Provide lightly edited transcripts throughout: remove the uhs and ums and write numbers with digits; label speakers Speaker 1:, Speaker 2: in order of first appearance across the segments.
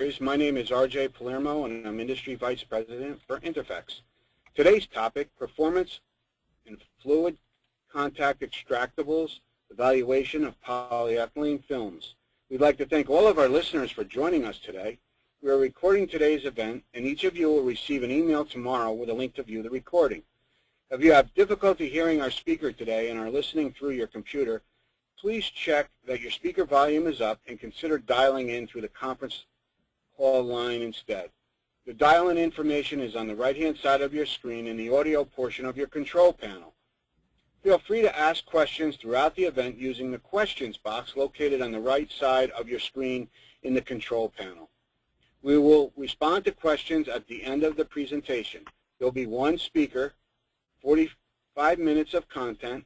Speaker 1: My name is RJ Palermo, and I'm Industry Vice President for Interflex. Today's topic, performance in fluid contact extractables, evaluation of polyethylene films. We'd like to thank all of our listeners for joining us today. We are recording today's event, and each of you will receive an email tomorrow with a link to view the recording. If you have difficulty hearing our speaker today and are listening through your computer, please check that your speaker volume is up and consider dialing in through the conference call line instead. The dial-in information is on the right-hand side of your screen in the audio portion of your control panel. Feel free to ask questions throughout the event using the questions box located on the right side of your screen in the control panel. We will respond to questions at the end of the presentation. There will be one speaker, 45 minutes of content,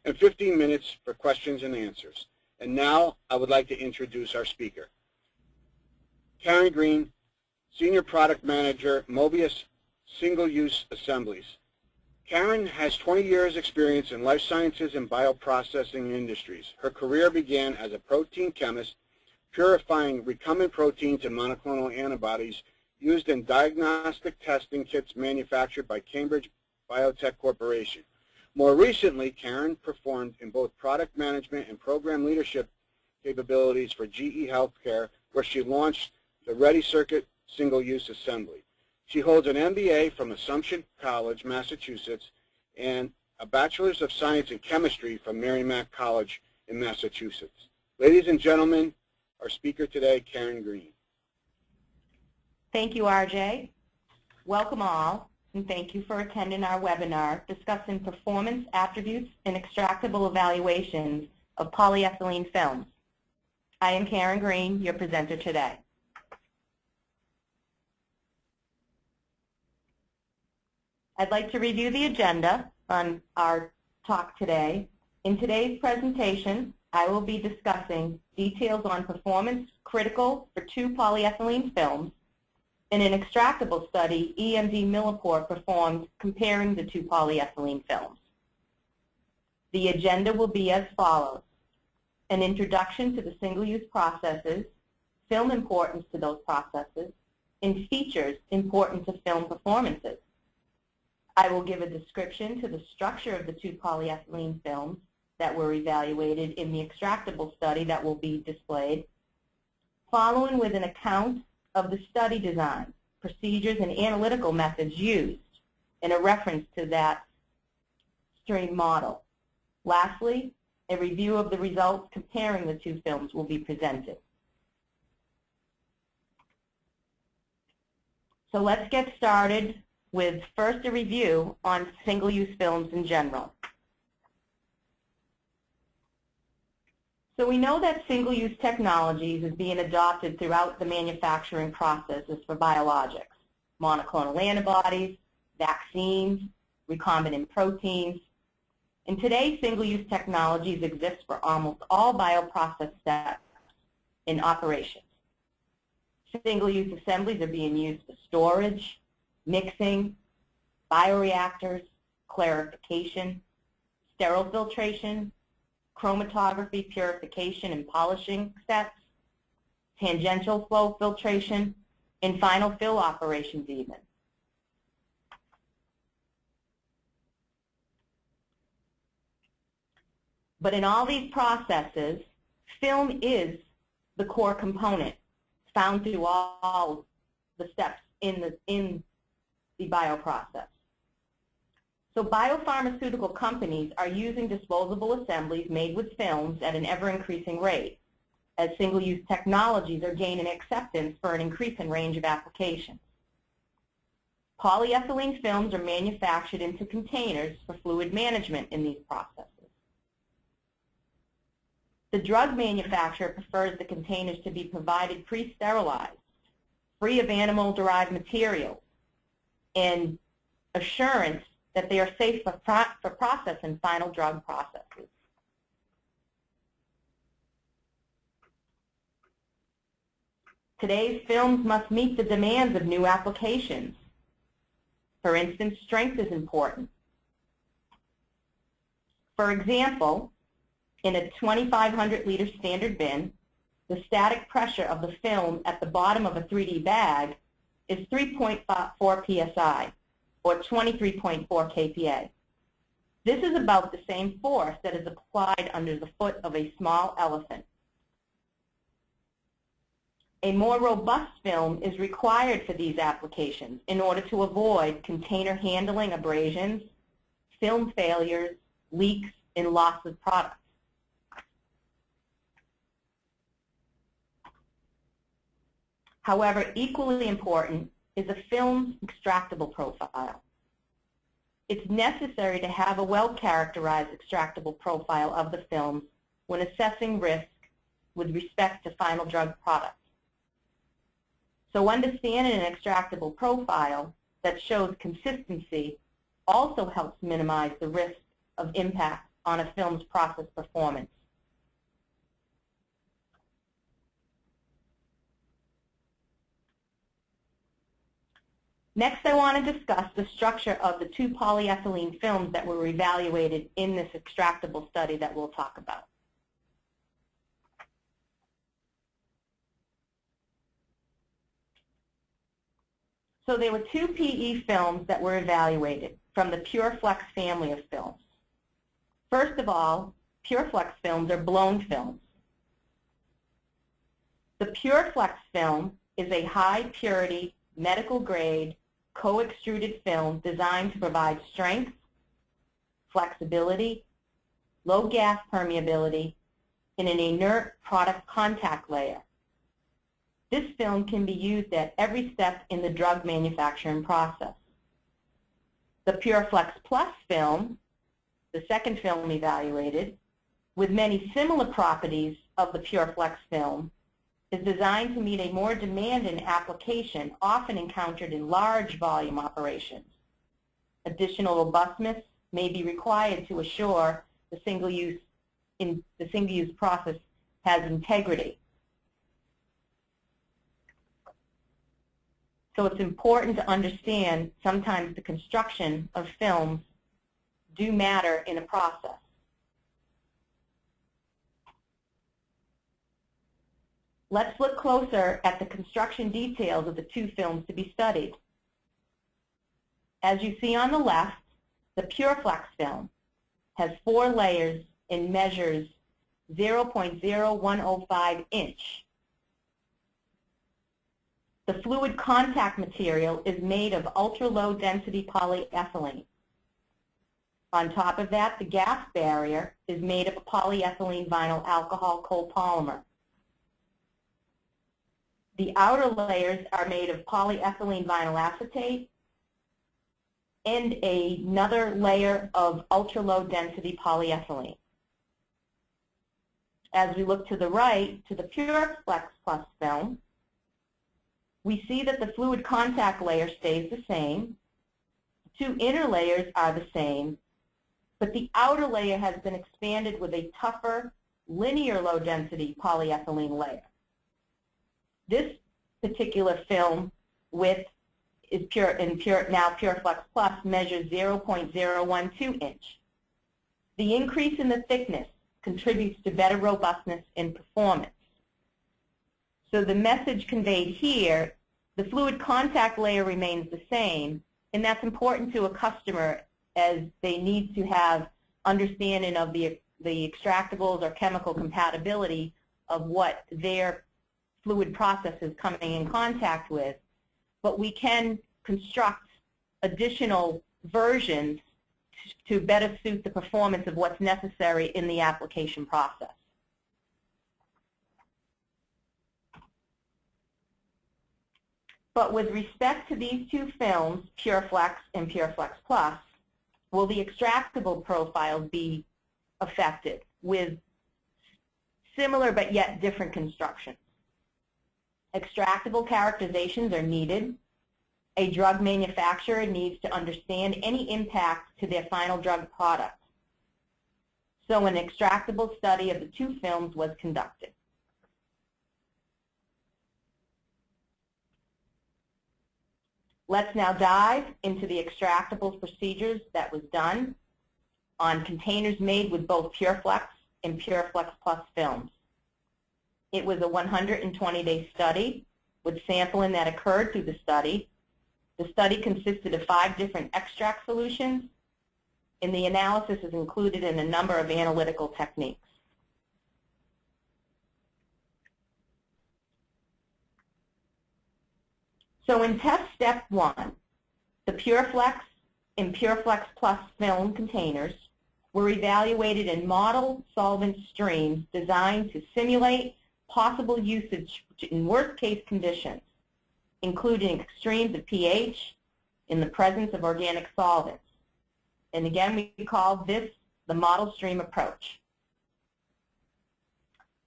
Speaker 1: and 15 minutes for questions and answers. And now I would like to introduce our speaker. Karen Green, Senior Product Manager, Mobius Single-Use Assemblies. Karen has 20 years experience in life sciences and bioprocessing industries. Her career began as a protein chemist, purifying recombinant proteins and monoclonal antibodies used in diagnostic testing kits manufactured by Cambridge Biotech Corporation. More recently, Karen performed in both product management and program leadership capabilities for GE Healthcare, where she launched the Ready Circuit Single-Use Assembly. She holds an MBA from Assumption College, Massachusetts, and a Bachelor's of Science in Chemistry from Merrimack College in Massachusetts. Ladies and gentlemen, our speaker today, Karen Green.
Speaker 2: Thank you, RJ. Welcome all, and thank you for attending our webinar discussing performance attributes and extractable evaluations of polyethylene films. I am Karen Green, your presenter today. I'd like to review the agenda on our talk today. In today's presentation, I will be discussing details on performance critical for two polyethylene films in an extractable study EMD Millipore performed comparing the two polyethylene films. The agenda will be as follows: an introduction to the single-use processes, film importance to those processes, and features important to film performances. I will give a description to the structure of the two polyethylene films that were evaluated in the extractable study that will be displayed, following with an account of the study design, procedures, and analytical methods used, and a reference to that stream model. Lastly, a review of the results comparing the two films will be presented. So let's get started with first a review on single-use films in general. So we know that single-use technologies is being adopted throughout the manufacturing processes for biologics, monoclonal antibodies, vaccines, recombinant proteins. And today, single-use technologies exist for almost all bioprocess steps in operations. Single-use assemblies are being used for storage, mixing, bioreactors, clarification, sterile filtration, chromatography, purification, and polishing steps, tangential flow filtration, and final fill operations even. But in all these processes, film is the core component found through all the steps in the bioprocess. So biopharmaceutical companies are using disposable assemblies made with films at an ever-increasing rate, as single-use technologies are gaining acceptance for an increasing range of applications. Polyethylene films are manufactured into containers for fluid management in these processes. The drug manufacturer prefers the containers to be provided pre-sterilized, free of animal-derived materials, and assurance that they are safe for process and final drug processes. Today's films must meet the demands of new applications. For instance, strength is important. For example, in a 2,500 liter standard bin, the static pressure of the film at the bottom of a 3D bag is 3.4 psi, or 23.4 kPa. This is about the same force that is applied under the foot of a small elephant. A more robust film is required for these applications in order to avoid container handling abrasions, film failures, leaks, and loss of products. However, equally important is a film's extractable profile. It's necessary to have a well-characterized extractable profile of the films when assessing risk with respect to final drug products. So understanding an extractable profile that shows consistency also helps minimize the risk of impact on a film's process performance. Next, I want to discuss the structure of the 2 polyethylene films that were evaluated in this extractable study that we'll talk about. So there were 2 PE films that were evaluated from the PureFlex family of films. First of all, PureFlex films are blown films. The PureFlex film is a high-purity, medical-grade, co-extruded film designed to provide strength, flexibility, low gas permeability, and an inert product contact layer. This film can be used at every step in the drug manufacturing process. The PureFlex Plus film, the second film evaluated, with many similar properties of the PureFlex film, is designed to meet a more demanding application often encountered in large volume operations. Additional robustness may be required to assure the single-use process has integrity. So it's important to understand sometimes the construction of films do matter in a process. Let's look closer at the construction details of the 2 films to be studied. As you see on the left, the PureFlex film has 4 layers and measures 0.0105 inch. The fluid contact material is made of ultra-low density polyethylene. On top of that, the gas barrier is made of a polyethylene vinyl alcohol copolymer. The outer layers are made of polyethylene vinyl acetate and another layer of ultra-low density polyethylene. As we look to the right, to the PureFlex Plus film, we see that the fluid contact layer stays the same. The 2 inner layers are the same, but the outer layer has been expanded with a tougher, linear low-density polyethylene layer. This particular film width is now PureFlex Plus measures 0.012 inch. The increase in the thickness contributes to better robustness and performance. So the message conveyed here, the fluid contact layer remains the same, and that's important to a customer as they need to have understanding of the extractables or chemical compatibility of what their fluid process is coming in contact with. But we can construct additional versions to better suit the performance of what's necessary in the application process. But with respect to these 2 films, PureFlex and PureFlex Plus, will the extractable profiles be affected with similar but yet different constructions? Extractable characterizations are needed. A drug manufacturer needs to understand any impact to their final drug product. So an extractable study of the 2 films was conducted. Let's now dive into the extractables procedures that was done on containers made with both PureFlex and PureFlex Plus films. It was a 120-day study with sampling that occurred through the study. The study consisted of 5 different extract solutions, and the analysis is included in a number of analytical techniques. So in test step 1, the PureFlex and PureFlex Plus film containers were evaluated in model solvent streams designed to simulate possible usage in worst-case conditions, including extremes of pH in the presence of organic solvents. And again, we call this the model stream approach.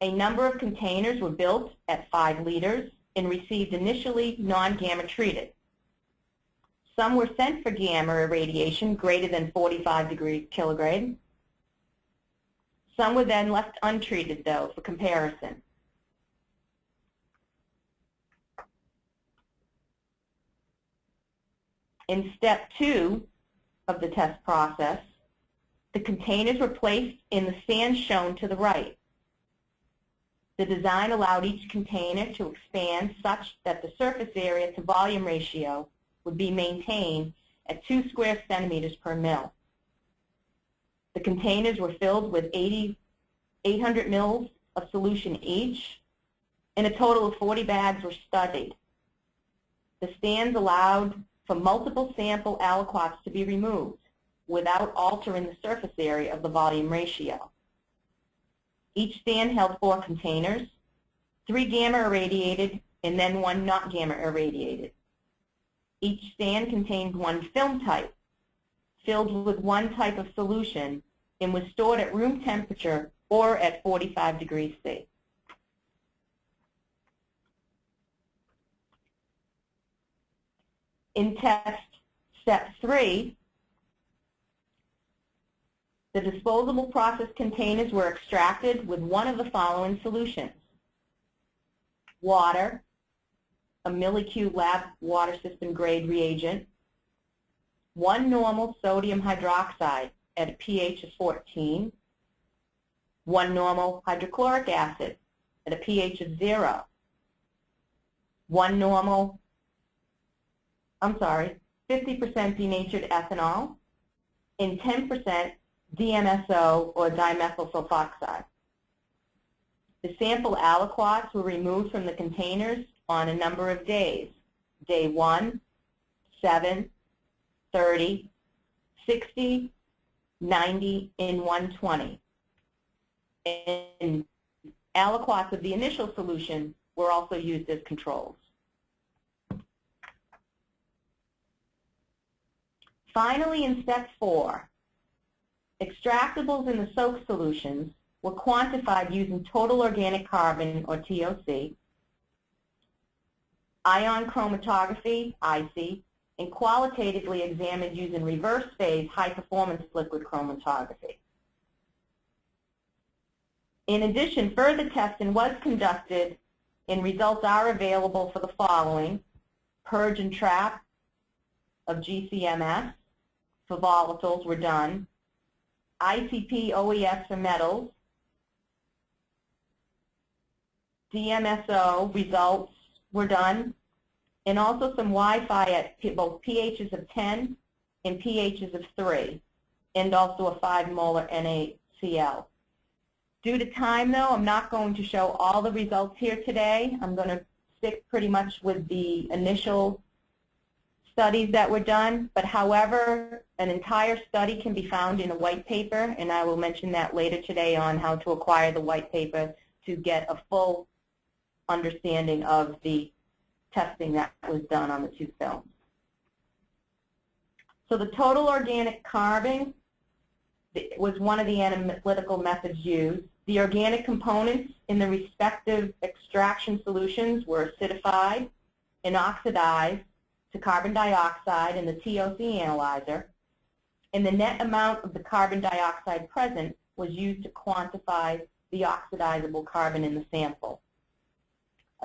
Speaker 2: A number of containers were built at 5 liters and received initially non-gamma treated. Some were sent for gamma irradiation greater than 45 degrees kilogram. Some were then left untreated, though, for comparison. In step 2 of the test process, the containers were placed in the stand shown to the right. The design allowed each container to expand such that the surface area to volume ratio would be maintained at 2 square centimeters per mil. The containers were filled with 800 mils of solution each, and a total of 40 bags were studied. The stands allowed for multiple sample aliquots to be removed without altering the surface area of the volume ratio. Each stand held 4 containers, 3 gamma irradiated and then 1 not gamma irradiated. Each stand contained 1 film type, filled with 1 type of solution, and was stored at room temperature or at 45 degrees C. In test step 3, the disposable process containers were extracted with one of the following solutions: water, a millicube lab water system grade reagent, 1 normal sodium hydroxide at a pH of 14, 1 normal hydrochloric acid at a pH of 0, 50% denatured ethanol, and 10% DMSO or dimethyl sulfoxide. The sample aliquots were removed from the containers on a number of days: day 1, 7, 30, 60, 90, and 120. And aliquots of the initial solution were also used as controls. Finally, in step 4, extractables in the soak solutions were quantified using total organic carbon, or TOC, ion chromatography, IC, and qualitatively examined using reverse phase high-performance liquid chromatography. In addition, further testing was conducted, and results are available for the following: purge and trap of GCMS for volatiles were done, ICP OES for metals, DMSO results were done, and also some Wi-Fi at both pHs of 10 and pHs of 3, and also a 5 molar NaCl. Due to time, though, I'm not going to show all the results here today. I'm going to stick pretty much with the initial studies that were done, but however, an entire study can be found in a white paper, and I will mention that later today on how to acquire the white paper to get a full understanding of the testing that was done on the 2 films. So the total organic carbon was one of the analytical methods used. The organic components in the respective extraction solutions were acidified and oxidized to carbon dioxide in the TOC analyzer, and the net amount of the carbon dioxide present was used to quantify the oxidizable carbon in the sample.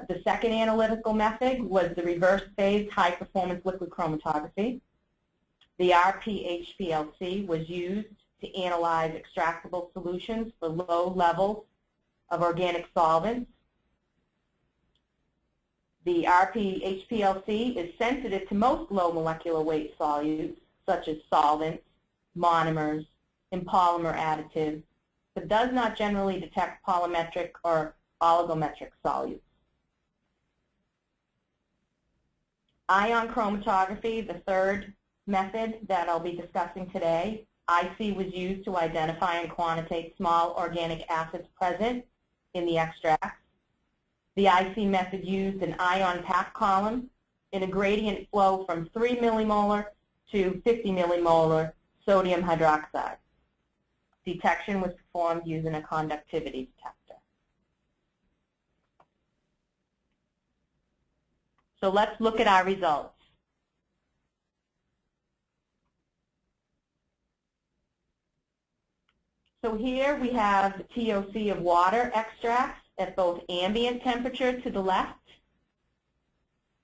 Speaker 2: The second analytical method was the reverse phase high-performance liquid chromatography. The HPLC was used to analyze extractable solutions for low levels of organic solvents The HPLC is sensitive to most low molecular weight solutes, such as solvents, monomers, and polymer additives, but does not generally detect polymetric or oligometric solutes. Ion chromatography, the third method that I'll be discussing today. IC was used to identify and quantitate small organic acids present in the extracts. The IC method used an ion pack column in a gradient flow from 3 millimolar to 50 millimolar sodium hydroxide. Detection was performed using a conductivity detector. So let's look at our results. So here we have the TOC of water extracts at both ambient temperature to the left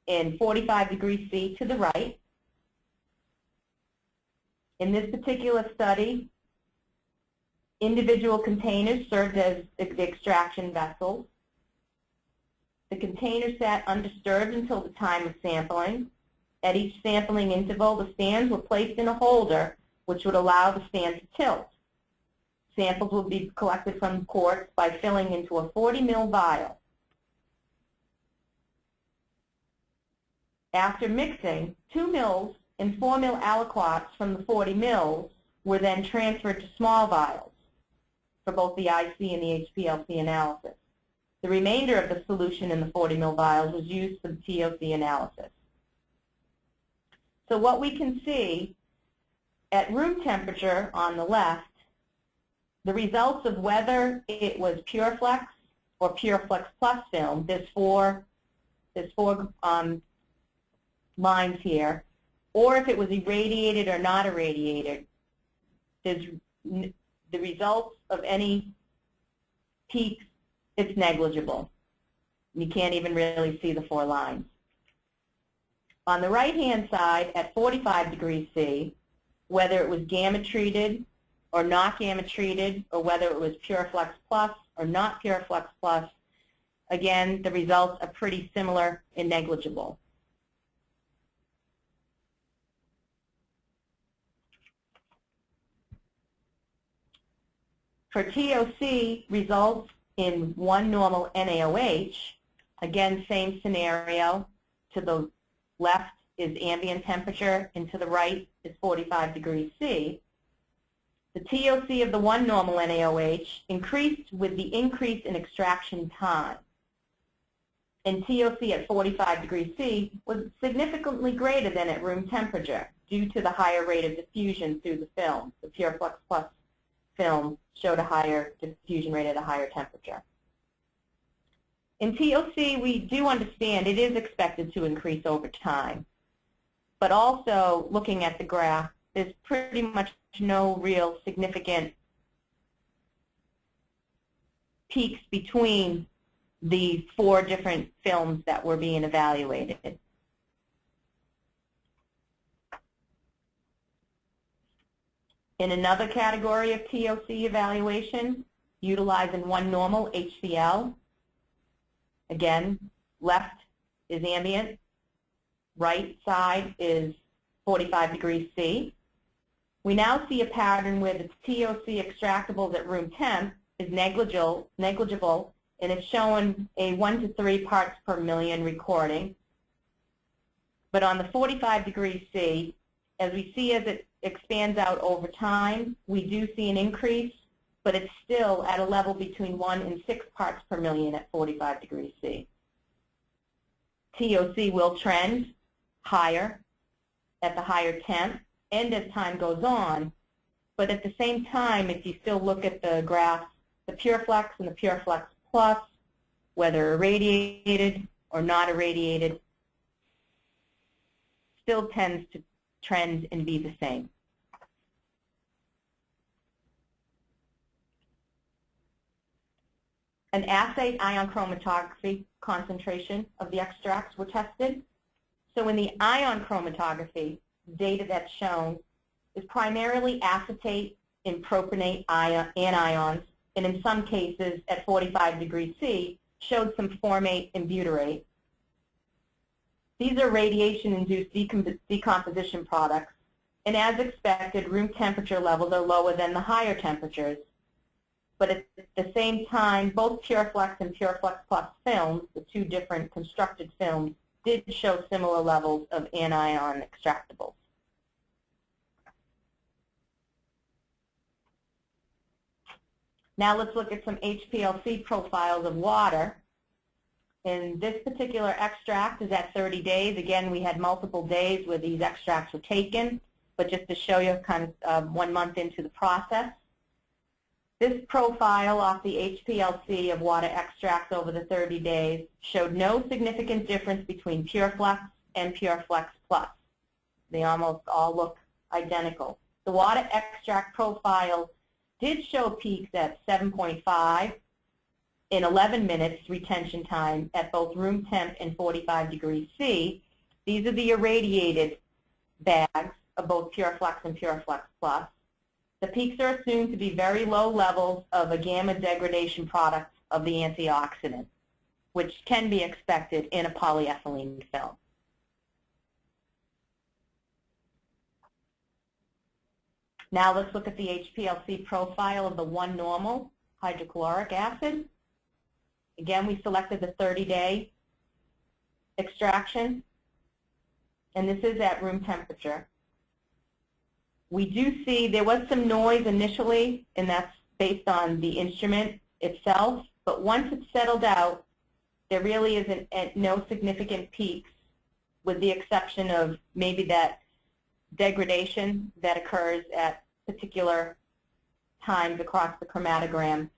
Speaker 2: and 45 degrees C to the right. In this particular study, individual containers served as the extraction vessels. The containers sat undisturbed until the time of sampling. At each sampling interval, the stands were placed in a holder, which would allow the stand to tilt. Samples will be collected from quartz by filling into a 40 ml vial. After mixing, 2 ml and 4 ml aliquots from the 40 ml were then transferred to small vials for both the IC and the HPLC analysis. The remainder of the solution in the 40 ml vials was used for the TOC analysis. So what we can see at room temperature on the left, the results of whether it was PureFlex or PureFlex Plus film, there's four lines here, or if it was irradiated or not irradiated, there's the results of any peaks, it's negligible. You can't even really see the 4 lines. On the right-hand side, at 45 degrees C, whether it was gamma treated or not gamma treated, or whether it was PureFlex Plus or not PureFlex Plus, again, the results are pretty similar and negligible. For TOC results in 1 normal NaOH, again, same scenario. To the left is ambient temperature, and to the right is 45 degrees C. The TOC of the 1 normal NaOH increased with the increase in extraction time. And TOC at 45 degrees C was significantly greater than at room temperature due to the higher rate of diffusion through the film. The PureFlex Plus film showed a higher diffusion rate at a higher temperature. In TOC, we do understand it is expected to increase over time. But also, looking at the graph, there's pretty much no real significant peaks between the 4 different films that were being evaluated. In another category of TOC evaluation, utilizing 1 normal HCl, again, left is ambient, right side is 45 degrees C. We now see a pattern where the TOC extractables at room temp is negligible, and it's showing a 1 to 3 parts per million recording. But on the 45 degrees C, as we see as it expands out over time, we do see an increase, but it's still at a level between 1 and 6 parts per million at 45 degrees C. TOC will trend higher at the higher temp and as time goes on, but at the same time, if you still look at the graph, the PureFlex and the PureFlex Plus, whether irradiated or not irradiated, still tends to trend and be the same. An assay ion chromatography concentration of the extracts were tested. So in the ion chromatography, data that's shown is primarily acetate and propionate anions, and in some cases at 45 degrees C showed some formate and butyrate. These are radiation-induced decomposition products, and as expected, room temperature levels are lower than the higher temperatures. But at the same time, both PureFlex and PureFlex Plus films, the two different constructed films, did show similar levels of anion extractables. Now let's look at some HPLC profiles of water. And this particular extract is at 30 days. Again, we had multiple days where these extracts were taken, but just to show you kind of 1 month into the process. This profile off the HPLC of water extracts over the 30 days showed no significant difference between PureFlex and PureFlex Plus. They almost all look identical. The water extract profile did show peaks at 7.5 in 11 minutes retention time at both room temp and 45 degrees C. These are the irradiated bags of both PureFlex and PureFlex Plus. The peaks are assumed to be very low levels of a gamma degradation product of the antioxidant, which can be expected in a polyethylene film. Now let's look at the HPLC profile of the 1-normal hydrochloric acid. Again, we selected the 30-day extraction, and this is at room temperature. We do see there was some noise initially, and that's based on the instrument itself, but once it's settled out, there really isn't no significant peaks, with the exception of maybe that degradation that occurs at particular times across the chromatogram.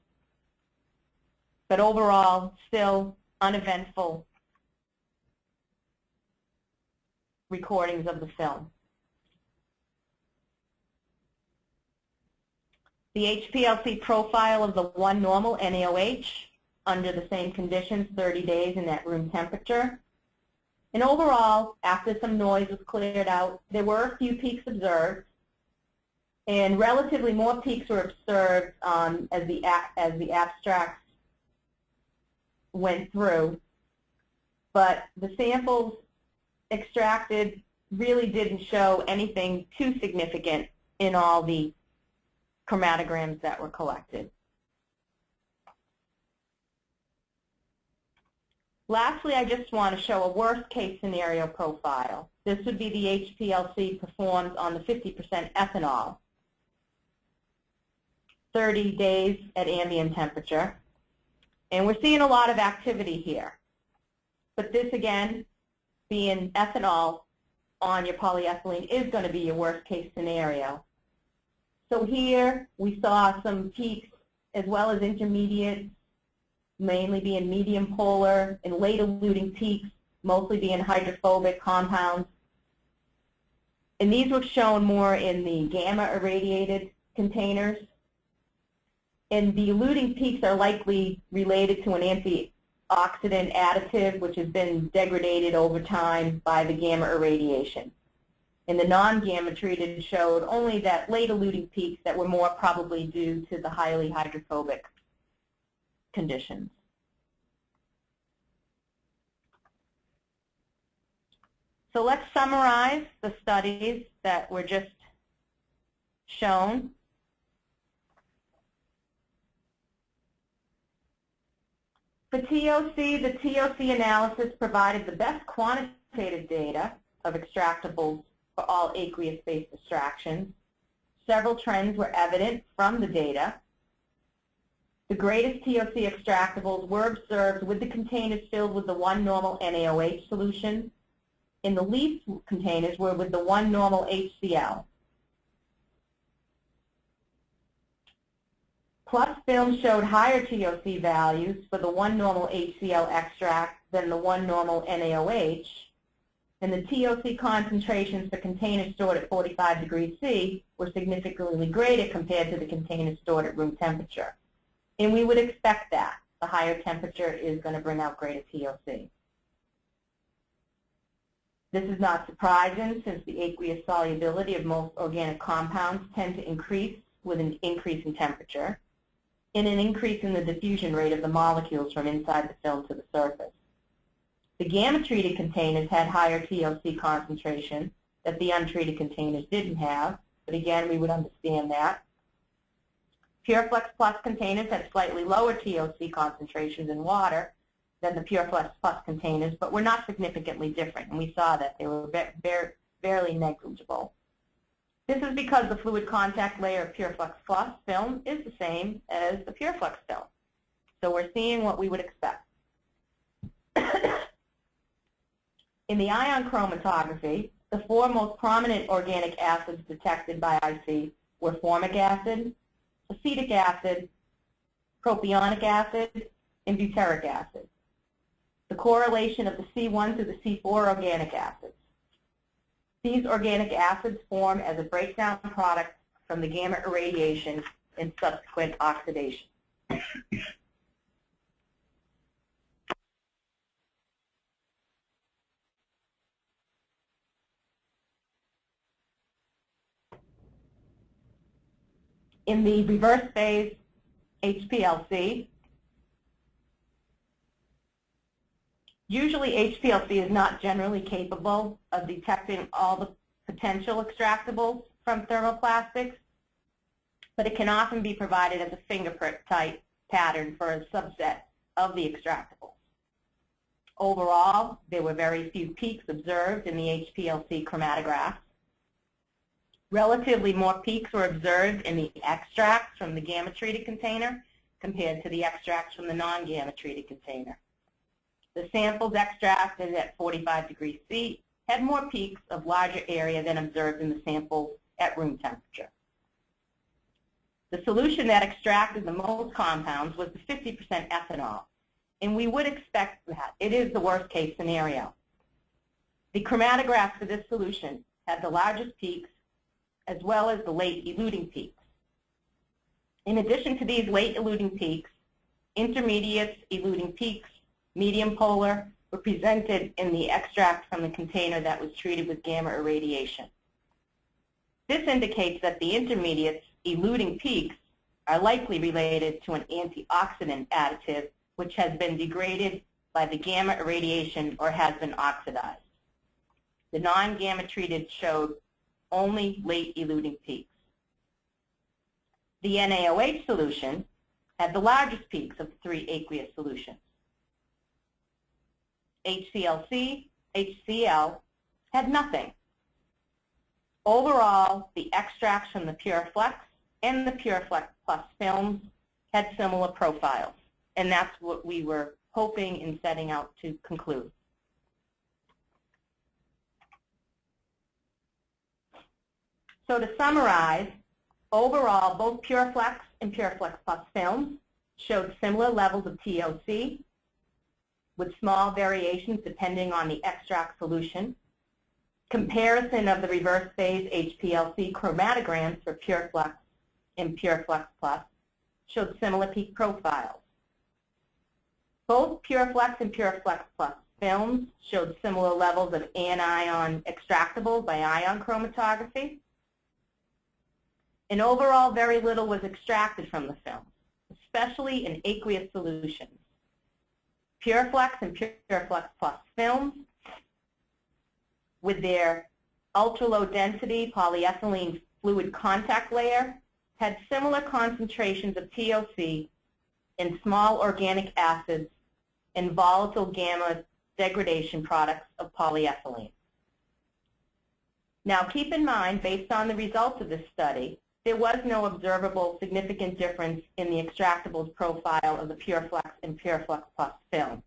Speaker 2: But overall, still uneventful recordings of the film. The HPLC profile of the 1-normal NaOH under the same conditions, 30 days in that room temperature. And overall, after some noise was cleared out, there were a few peaks observed, and relatively more peaks were observed as the abstracts went through. But the samples extracted really didn't show anything too significant in all the chromatograms that were collected. Lastly, I just want to show a worst-case scenario profile. This would be the HPLC performed on the 50% ethanol, 30 days at ambient temperature. And we're seeing a lot of activity here. But this, again, being ethanol on your polyethylene is going to be your worst-case scenario. So here we saw some peaks as well as intermediates, mainly being medium polar, and late eluting peaks, mostly being hydrophobic compounds. And these were shown more in the gamma irradiated containers. And the eluting peaks are likely related to an antioxidant additive which has been degraded over time by the gamma irradiation. And the non-gamma treated showed only that late eluting peaks that were more probably due to the highly hydrophobic conditions. So let's summarize the studies that were just shown. For TOC, the TOC analysis provided the best quantitative data of extractables for all aqueous-based extractions. Several trends were evident from the data. The greatest TOC extractables were observed with the containers filled with the 1-normal NaOH solution, and the least containers were with the 1-normal HCl. Plus film showed higher TOC values for the 1-normal HCl extract than the 1-normal NaOH, and the TOC concentrations for containers stored at 45 degrees C were significantly greater compared to the containers stored at room temperature. And we would expect that. The higher temperature is going to bring out greater TOC. This is not surprising since the aqueous solubility of most organic compounds tend to increase with an increase in temperature and an increase in the diffusion rate of the molecules from inside the film to the surface. The gamma-treated containers had higher TOC concentration that the untreated containers didn't have, but again, we would understand that. PureFlex Plus containers had slightly lower TOC concentrations in water than the PureFlex Plus containers, but were not significantly different, and we saw that they were barely negligible. This is because the fluid contact layer of PureFlex Plus film is the same as the PureFlex film. So we're seeing what we would expect. In the ion chromatography, the four most prominent organic acids detected by IC were formic acid, acetic acid, propionic acid, and butyric acid. The correlation of the C1 to the C4 organic acids. These organic acids form as a breakdown product from the gamma irradiation and subsequent oxidation. In the reverse phase HPLC, usually HPLC is not generally capable of detecting all the potential extractables from thermoplastics, but it can often be provided as a fingerprint type pattern for a subset of the extractables. Overall, there were very few peaks observed in the HPLC chromatographs. Relatively more peaks were observed in the extracts from the gamma-treated container compared to the extracts from the non-gamma-treated container. The samples extracted at 45 degrees C had more peaks of larger area than observed in the samples at room temperature. The solution that extracted the most compounds was the 50% ethanol, and we would expect that. It is the worst case scenario. The chromatographs for this solution had the largest peaks as well as the late eluting peaks. In addition to these late eluting peaks, intermediates eluting peaks, medium polar, were presented in the extract from the container that was treated with gamma irradiation. This indicates that the intermediates eluting peaks are likely related to an antioxidant additive which has been degraded by the gamma irradiation or has been oxidized. The non-gamma treated showed only late eluting peaks. The NaOH solution had the largest peaks of the three aqueous solutions. HClC, HCl had nothing. Overall, the extracts from the PureFlex and the PureFlex Plus films had similar profiles, and that's what we were hoping and setting out to conclude. So to summarize, overall, both PureFlex and PureFlex Plus films showed similar levels of TOC with small variations depending on the extract solution. Comparison of the reverse phase HPLC chromatograms for PureFlex and PureFlex Plus showed similar peak profiles. Both PureFlex and PureFlex Plus films showed similar levels of anion extractables by ion chromatography. And overall, very little was extracted from the film, especially in aqueous solutions. PureFlex and PureFlex Plus films, with their ultra-low density polyethylene fluid contact layer, had similar concentrations of TOC in small organic acids and volatile gamma degradation products of polyethylene. Now keep in mind, based on the results of this study, there was no observable significant difference in the extractables profile of the PureFlex and PureFlex Plus film.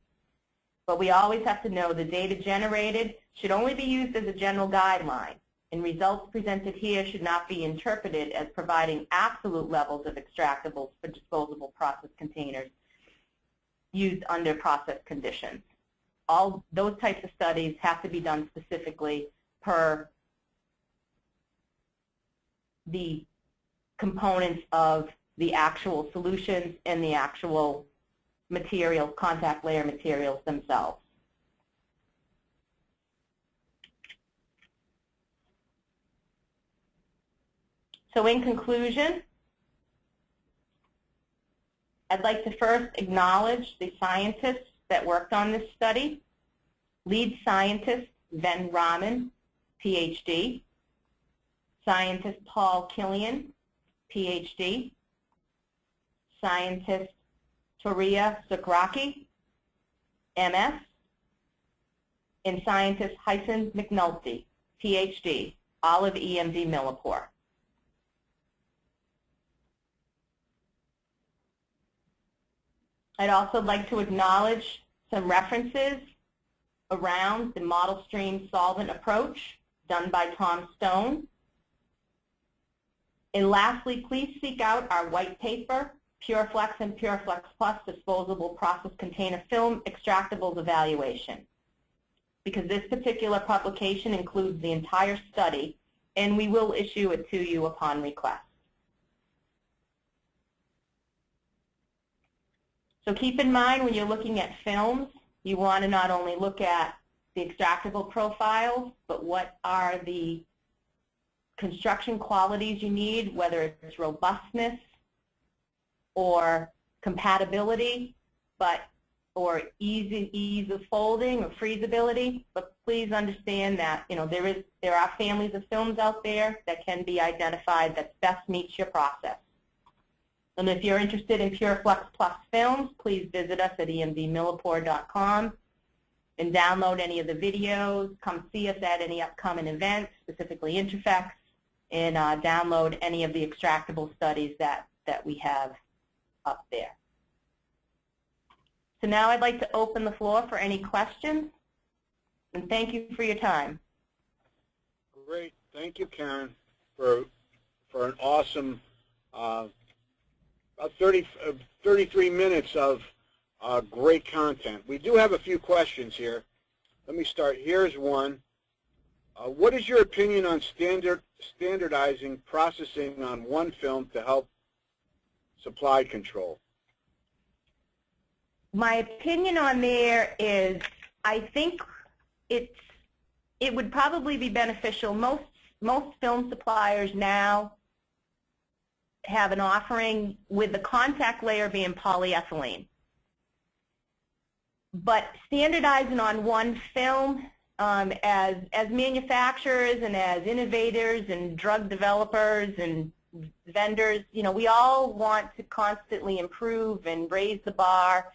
Speaker 2: But we always have to know the data generated should only be used as a general guideline, and results presented here should not be interpreted as providing absolute levels of extractables for disposable process containers used under process conditions. All those types of studies have to be done specifically per the components of the actual solutions and the actual materials, contact layer materials themselves. So in conclusion, I'd like to first acknowledge the scientists that worked on this study. Lead scientist, Ven Raman, PhD. Scientist Paul Killian, PhD. Scientist Toria Sukraki, MS. And scientist Hyson McNulty, PhD, all of EMD Millipore. I'd also like to acknowledge some references around the model stream solvent approach done by Tom Stone. And lastly, please seek out our white paper, PureFlex and PureFlex Plus Disposable Process Container Film Extractables Evaluation, because this particular publication includes the entire study, and we will issue it to you upon request. So keep in mind when you're looking at films, you want to not only look at the extractable profiles, but what are the construction qualities you need, whether it's robustness or compatibility, or ease of folding or freezability. But please understand that there are families of films out there that can be identified that best meets your process. And if you're interested in PureFlex Plus films, please visit us at emdmillipore.com and download any of the videos. Come see us at any upcoming events, specifically Interflex, and download any of the extractable studies that we have up there. So now I'd like to open the floor for any questions, and thank you for your time.
Speaker 1: Great. Thank you, Karen, for an awesome about 33 minutes of great content. We do have a few questions here. Let me start. Here's one. What is your opinion on standardizing processing on one film to help supply control?
Speaker 2: My opinion on there is I think it would probably be beneficial. Most film suppliers now have an offering with the contact layer being polyethylene. But standardizing on one film, as manufacturers and as innovators and drug developers and vendors, we all want to constantly improve and raise the bar.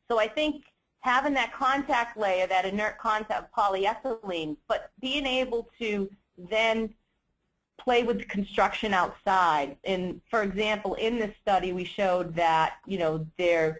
Speaker 2: So I think having that contact layer, that inert contact polyethylene, but being able to then play with the construction outside. And for example, in this study, we showed that there's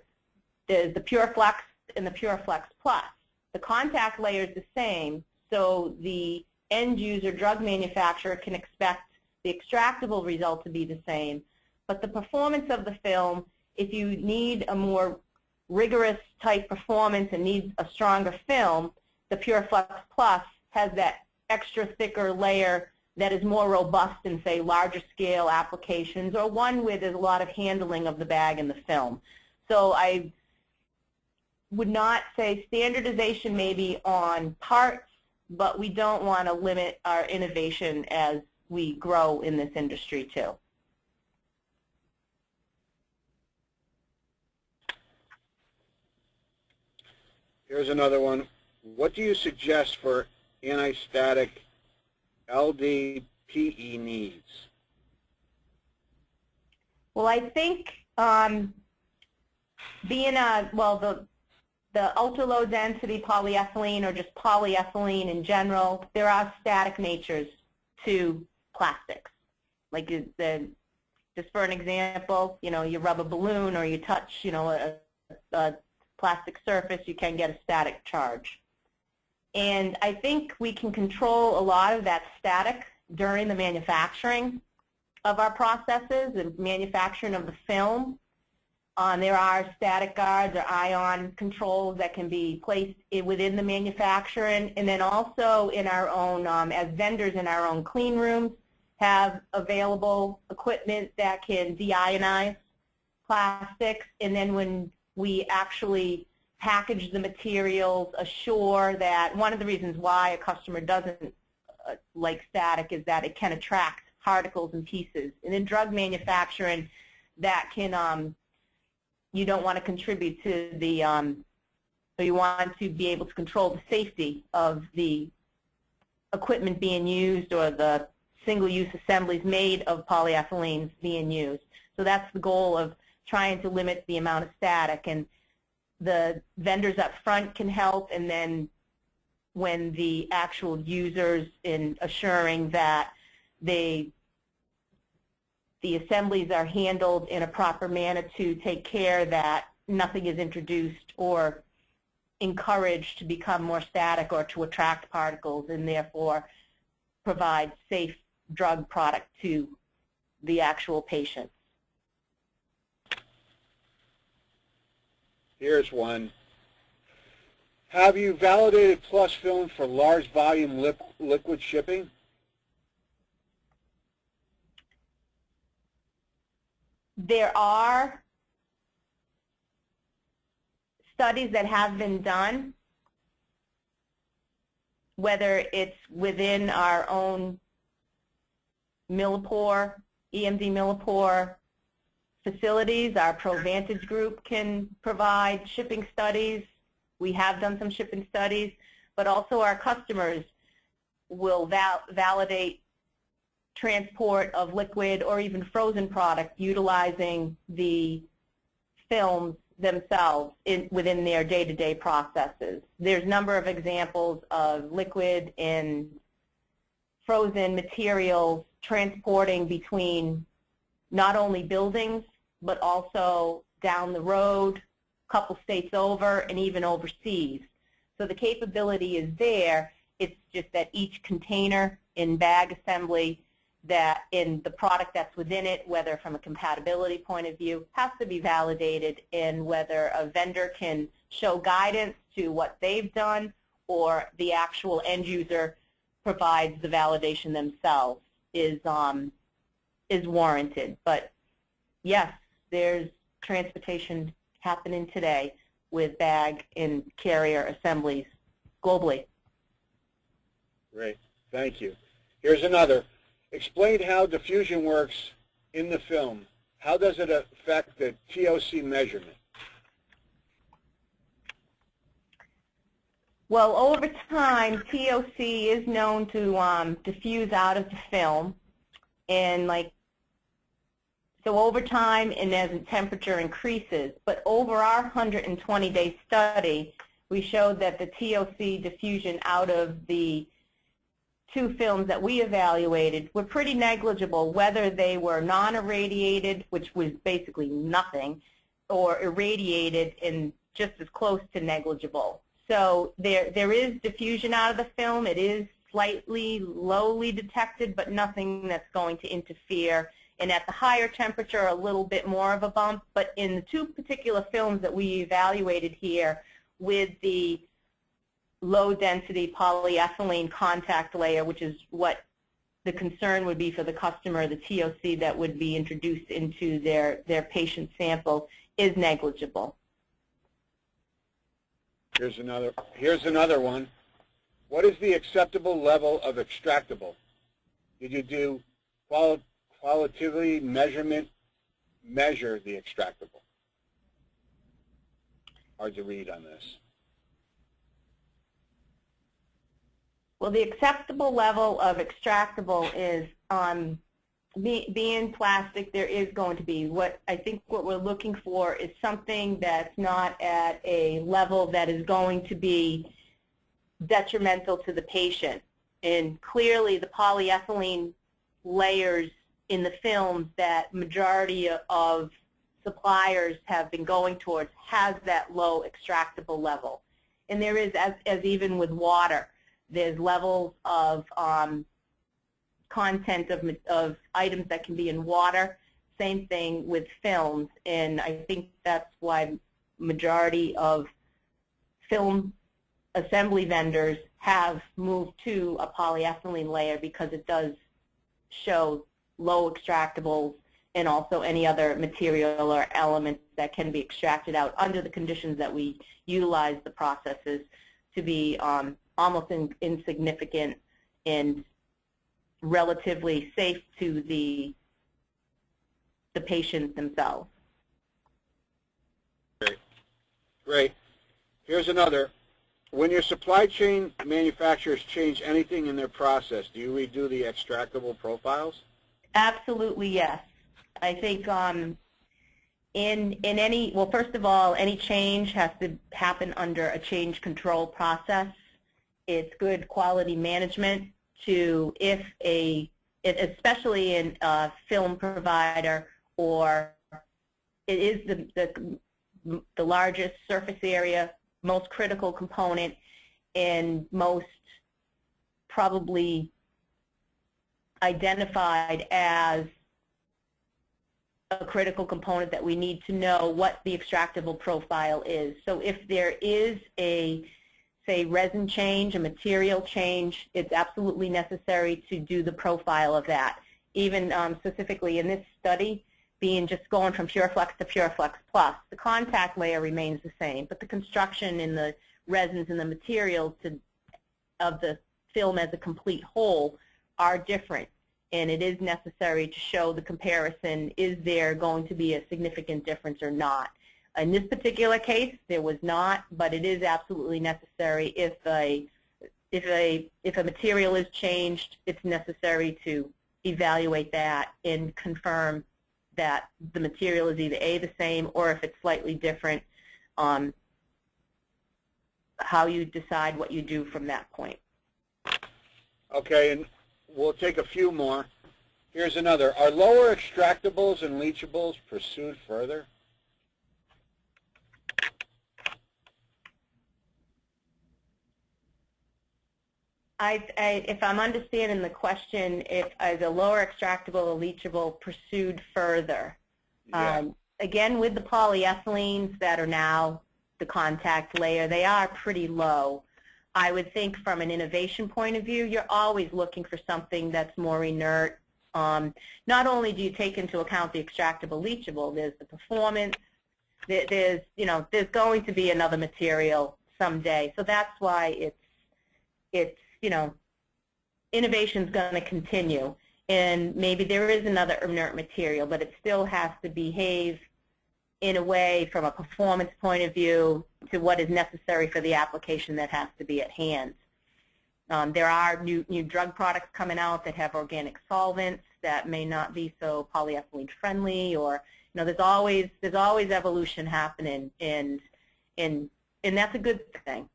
Speaker 2: the PureFlex and the PureFlex Plus. The contact layer is the same, so the end user drug manufacturer can expect the extractable result to be the same. But the performance of the film, if you need a more rigorous type performance and needs a stronger film, the PureFlex Plus has that extra thicker layer that is more robust in, say, larger scale applications, or one where there's a lot of handling of the bag and the film. So I would not say standardization maybe on parts, but we don't want to limit our innovation as we grow in this industry too.
Speaker 1: Here's another one. What do you suggest for anti-static LDPE needs?
Speaker 2: Well, I think being the ultra-low density polyethylene, or just polyethylene in general, there are static natures to plastics. Like just for an example, you rub a balloon or you touch, a plastic surface, you can get a static charge. And I think we can control a lot of that static during the manufacturing of our processes and manufacturing of the film. There are static guards or ion controls that can be placed within the manufacturing, and then also in our own, as vendors in our own clean rooms, have available equipment that can deionize plastics, and then when we actually package the materials, assure that one of the reasons why a customer doesn't like static is that it can attract particles and pieces. And in drug manufacturing, that can you don't want to contribute to the So you want to be able to control the safety of the equipment being used or the single-use assemblies made of polyethylenes being used. So that's the goal of trying to limit the amount of static. And the vendors up front can help, and then when the actual users in assuring that the assemblies are handled in a proper manner to take care that nothing is introduced or encouraged to become more static or to attract particles, and therefore provide safe drug product to the actual patient.
Speaker 1: Here's one. Have you validated Plus film for large volume liquid shipping?
Speaker 2: There are studies that have been done, whether it's within our own Millipore, EMD Millipore facilities. Our ProVantage group can provide shipping studies. We have done some shipping studies, but also our customers will validate transport of liquid or even frozen product utilizing the films themselves within their day-to-day processes. There's a number of examples of liquid and frozen materials transporting between not only buildings, but also down the road, a couple states over, and even overseas. So the capability is there. It's just that each container in bag assembly, that in the product that's within it, whether from a compatibility point of view, has to be validated, and whether a vendor can show guidance to what they've done or the actual end user provides the validation themselves is warranted. But yes, there's transportation happening today with bag and carrier assemblies globally.
Speaker 1: Great, thank you. Here's another. Explain how diffusion works in the film. How does it affect the TOC measurement?
Speaker 2: Well, over time, TOC is known to diffuse out of the film, and so over time, and as the temperature increases. But over our 120-day study, we showed that the TOC diffusion out of the two films that we evaluated were pretty negligible, whether they were non-irradiated, which was basically nothing, or irradiated and just as close to negligible. So there is diffusion out of the film. It is slightly lowly detected, but nothing that's going to interfere. And at the higher temperature, a little bit more of a bump. But in the two particular films that we evaluated here with the low-density polyethylene contact layer, which is what the concern would be for the customer, the TOC that would be introduced into their patient sample, is negligible.
Speaker 1: Here's another one. What is the acceptable level of extractable? Did you do qualitatively measure the extractable? Hard to read on this.
Speaker 2: Well, the acceptable level of extractable is being plastic. There is going to be what we're looking for is something that's not at a level that is going to be detrimental to the patient. And clearly, the polyethylene layers in the films that majority of suppliers have been going towards has that low extractable level. And there is, as even with water, there's levels of content of items that can be in water. Same thing with films, and I think that's why majority of film assembly vendors have moved to a polyethylene layer, because it does show low extractables and also any other material or elements that can be extracted out under the conditions that we utilize the processes to be almost insignificant and relatively safe to the patients themselves.
Speaker 1: Great. Here's another. When your supply chain manufacturers change anything in their process, do you redo the extractable profiles?
Speaker 2: Absolutely, yes. I think in any, well, first of all, any change has to happen under a change control process. It's good quality management to, especially in a film provider, or it is the largest surface area, most critical component, and most probably identified as a critical component that we need to know what the extractable profile is. So if there is a, say, resin change, a material change, it's absolutely necessary to do the profile of that. Even specifically in this study, being just going from PureFlex to PureFlex Plus, the contact layer remains the same, but the construction in the resins and the materials of the film as a complete whole are different. And it is necessary to show the comparison, is there going to be a significant difference or not. In this particular case, there was not, but it is absolutely necessary. If a material is changed, it's necessary to evaluate that and confirm that the material is either the same, or if it's slightly different, how you decide what you do from that point.
Speaker 1: Okay, and we'll take a few more. Here's another. Are lower extractables and leachables pursued further?
Speaker 2: If I'm understanding the question, if the lower extractable or leachable pursued further.
Speaker 1: Yeah.
Speaker 2: Again, with the polyethylenes that are now the contact layer, they are pretty low. I would think from an innovation point of view, you're always looking for something that's more inert. Not only do you take into account the extractable leachable, there's the performance, there's going to be another material someday. So that's why innovation's going to continue. And maybe there is another inert material, but it still has to behave in a way from a performance point of view to what is necessary for the application that has to be at hand. There are new drug products coming out that have organic solvents that may not be so polyethylene friendly, or there's always evolution happening, and that's a good thing.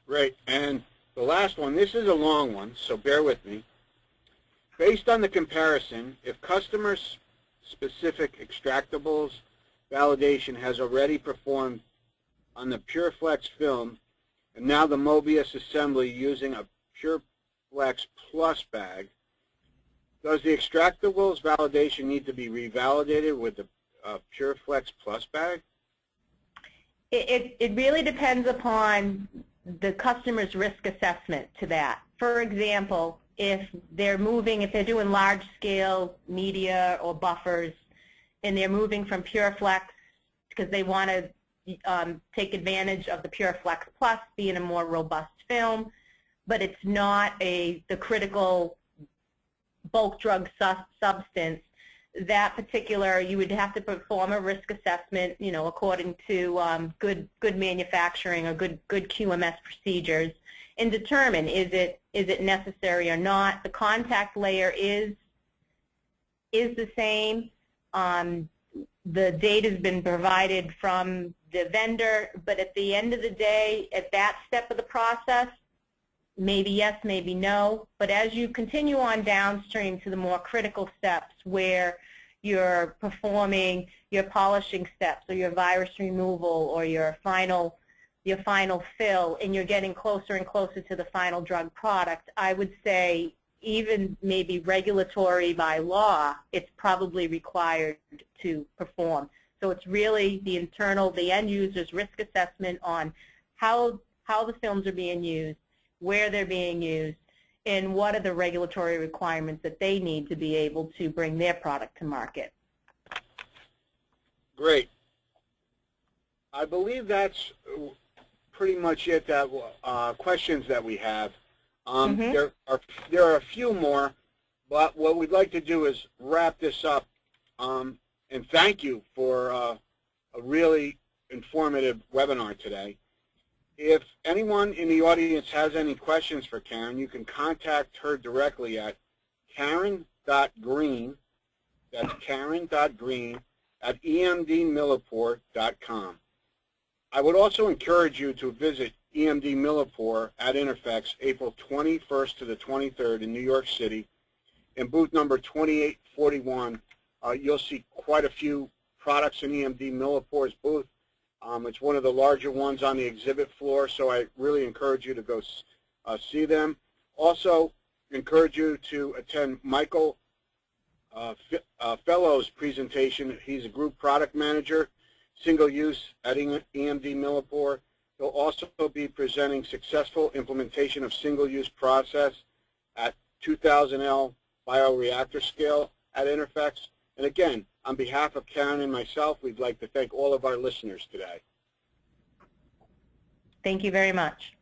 Speaker 1: Right, and the last one, this is a long one, so bear with me. Based on the comparison, if customer-specific extractables validation has already performed on the PureFlex film, and now the Mobius assembly using a PureFlex Plus bag, does the extractables validation need to be revalidated with the PureFlex Plus bag?
Speaker 2: It really depends upon the customer's risk assessment to that. For example, if they're doing large-scale media or buffers, and they're moving from PureFlex because they want to take advantage of the PureFlex Plus being a more robust film, but it's not the critical bulk drug substance, that particular, you would have to perform a risk assessment, according to good manufacturing or good QMS procedures, and determine is it necessary or not. The contact layer is the same. The data has been provided from the vendor, but at the end of the day, at that step of the process, maybe yes, maybe no. But as you continue on downstream to the more critical steps where you're performing your polishing steps or your virus removal or your final fill, and you're getting closer and closer to the final drug product, I would say even maybe regulatory by law, it's probably required to perform. So it's really the end user's risk assessment on how the films are being used, where they're being used, and what are the regulatory requirements that they need to be able to bring their product to market. Great.
Speaker 1: I believe that's pretty much it, that questions that we have. There are a few more, but what we'd like to do is wrap this up, and thank you for a really informative webinar today. If anyone in the audience has any questions for Karen, you can contact her directly at karen.green, that's karen.green, at emdmillipore.com. I would also encourage you to visit EMD Millipore at Interflex April 21st to the 23rd in New York City. In booth number 2841, you'll see quite a few products in EMD Millipore's booth. It's one of the larger ones on the exhibit floor, so I really encourage you to go see them. Also, encourage you to attend Michael Fellow's presentation. He's a group product manager, single use at EMD Millipore. He'll also be presenting successful implementation of single-use process at 2000L bioreactor scale at Interflex. And again, on behalf of Karen and myself, we'd like to thank all of our listeners today.
Speaker 2: Thank you very much.